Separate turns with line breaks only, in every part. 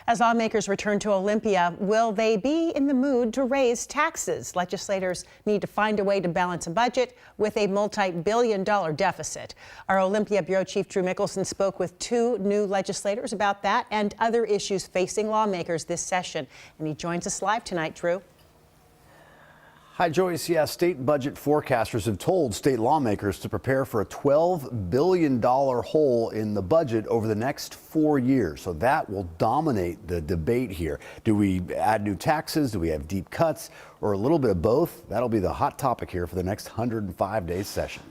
As lawmakers return to Olympia, will they be in the mood to raise taxes? Legislators need to find a way to balance a budget with a multi-billion-dollar deficit. Our Olympia Bureau Chief Drew Mickelson spoke with two new legislators about that and other issues facing lawmakers this session. And he joins us live tonight, Drew.
Hi, Joyce. Yeah, state budget forecasters have told state lawmakers to prepare for a $12 billion hole in the budget over the next 4 years. So that will dominate the debate here. Do we add new taxes? Do we have deep cuts? Or a little bit of both? That'll be the hot topic here for the next 105-day session.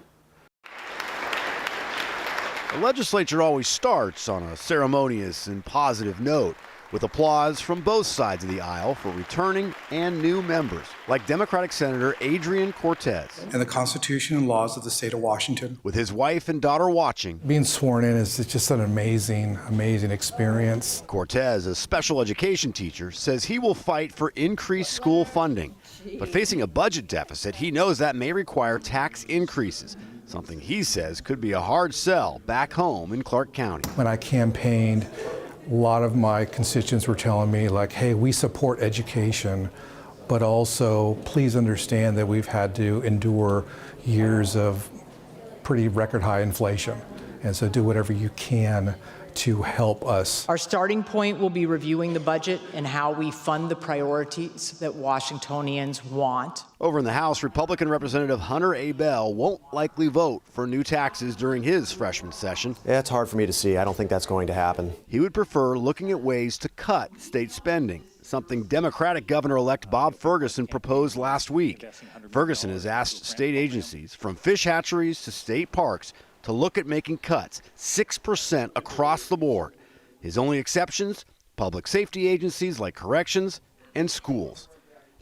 The legislature always starts on a ceremonious and positive note, with applause from both sides of the aisle for returning and new members, like Democratic Senator Adrian Cortez.
And the Constitution and laws of the state of Washington.
With his wife and daughter watching.
Being sworn in is just an amazing experience.
Cortez, a special education teacher, says he will fight for increased school funding. But facing a budget deficit, he knows that may require tax increases, something he says could be a hard sell back home in Clark County.
When I campaigned, a lot of my constituents were telling me, like, hey, we support education, but also please understand that we've had to endure years of pretty record high inflation. And so do whatever you can to help us.
Our starting point will be reviewing the budget and how we fund the priorities that Washingtonians want.
Over in the House, Republican Representative Hunter A. Bell won't likely vote for new taxes during his freshman session.
Yeah, it's hard for me to see. I don't think that's going to happen.
He would prefer looking at ways to cut state spending, something Democratic Governor-elect Bob Ferguson proposed last week. Ferguson has asked state agencies, from fish hatcheries to state parks, to look at making cuts 6% across the board. His only exceptions, public safety agencies like corrections and schools.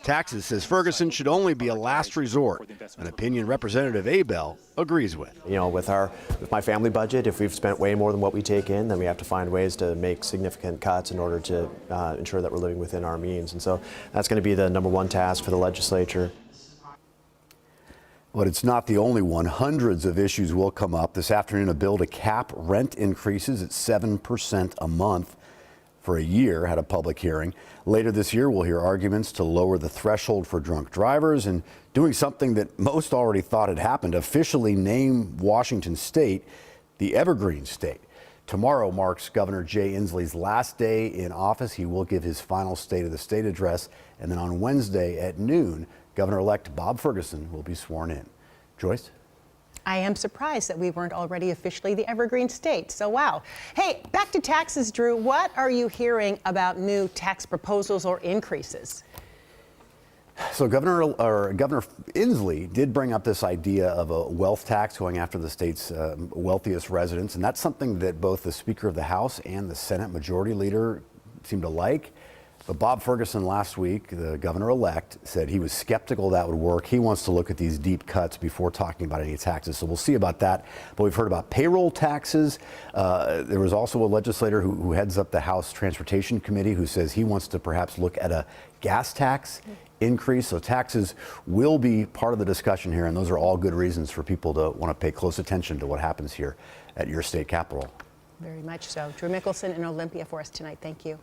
Taxes, says Ferguson, should only be a last resort, an opinion Representative Abell agrees with.
You know, with my family budget, if we've spent way more than what we take in, then we have to find ways to make significant cuts in order to ensure that we're living within our means. And so that's going to be the #1 task for the legislature.
But it's not the only one. Hundreds of issues will come up. This afternoon, a bill to cap rent increases at 7% a month for a year had a public hearing. Later this year, we'll hear arguments to lower the threshold for drunk drivers and doing something that most already thought had happened, officially name Washington State the Evergreen State. Tomorrow marks Governor Jay Inslee's last day in office. He will give his final State of the State address. And then on Wednesday at noon, Governor-elect Bob Ferguson will be sworn in. Joyce?
I am surprised that we weren't already officially the Evergreen State. So, wow. Hey, back to taxes, Drew. What are you hearing about new tax proposals or increases?
So Governor Inslee did bring up this idea of a wealth tax going after the state's wealthiest residents. And that's something that both the Speaker of the House and the Senate Majority Leader seem to like. But Bob Ferguson last week, the governor-elect, said he was skeptical that would work. He wants to look at these deep cuts before talking about any taxes. So we'll see about that. But we've heard about payroll taxes. There was also a legislator who heads up the House Transportation Committee who says he wants to perhaps look at a gas tax increase. So taxes will be part of the discussion here. And those are all good reasons for people to want to pay close attention to what happens here at your state capitol.
Very much so. Drew Mickelson in Olympia for us tonight. Thank you.